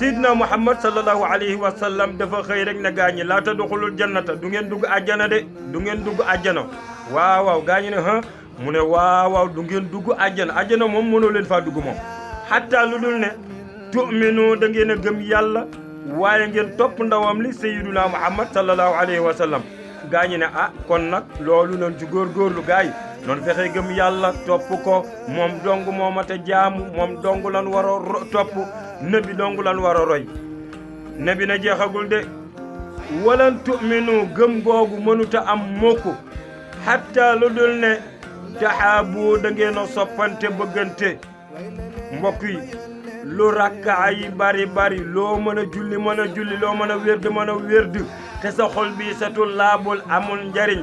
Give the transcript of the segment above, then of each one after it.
sidna Muhammad sallallahu alayhi wa sallam dafa xëy rek ne gaañi laa tadxulul jannata du ngeen dugg àjjana de du ngeen dugg àjjana waaw gaañi ne mu ne waaw du ngeen dugg àjjana moom mënoo leen faa dugg moom hatta lu dul ne tu'minu da ngeen a gëm yàlla waaye ngeen topp ndawam li sayyiduna Muhammad sallallahu alayhi wa sallam gaañi ne kon nag loolu noonu ci góorgóorlu gaay noonu fexe gëm yàlla topp ko moom dong moo mat a jaamu moom dong lan war a topp nabi dong lan war a roy nabi na jeexagul de walan tu'minu gëm googu mënuta am mukk hatta lu dul ne taxaabu da ngeen a soppante bëggante mbokk yi lu rakkaa yi bari loo mën a julli loo mën a wérd te sa xol bi satul laabul amul njariñ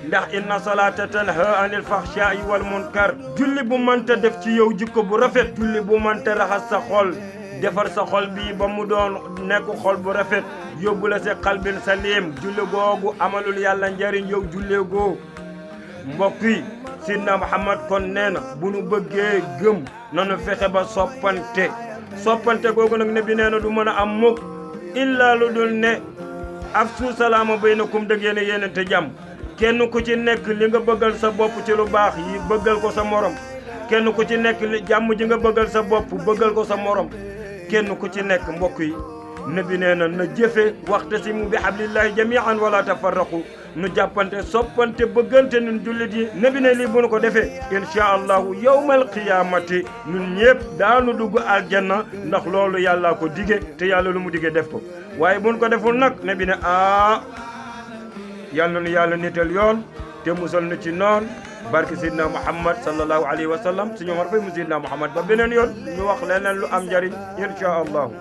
ndax inna salata tanha anil fahsha'i wal munkar julli bu mënta def ci yow jikko bu rafet julli bu mënta raxas sa xol defar sa xol bi ba mu doon nekk xol bu rafet yóbbu la sa qalbin salim julli googu amalul yàlla njariñ yow jullee goo mbokk yi sidna Muhammad kon nee na bu nu bëggee gëm nanu fexe ba soppante googu nag ne bi nee na du mën a am mukk illa lu dul ne afsu salaama baynakum da ngeen a yéenante jàmm kenn ku ci nekk li nga bëggal sa bopp ci lu baax yi bëggal ko sa morom kenn ku ci nekk jàmm ji nga bëggal sa bopp bëggal ko sa morom kenn ku ci nekk mbokk yi nabi nee na jëfe waxtasimu bi hablillahi jami'an wala tafarraqu nu jàppante soppante bëggante nun jullit yi nabi ne lii bu nu ko defee insha allahu yawmal qiyamati nun ñëpp daanu dugg aljanna ndax loolu yàlla ko dige te yàlla lu mu dige def ko waaye bu nu ko deful nag nabi ne yàlla nu yàlla nital yoon te musal nu ci noon barke sidna Muhammad sallallahu alayhi wa sallam suñu war fay mu sidna Muhammad ba beneen yoon ñu wax leneen lu am njariñ insha allahu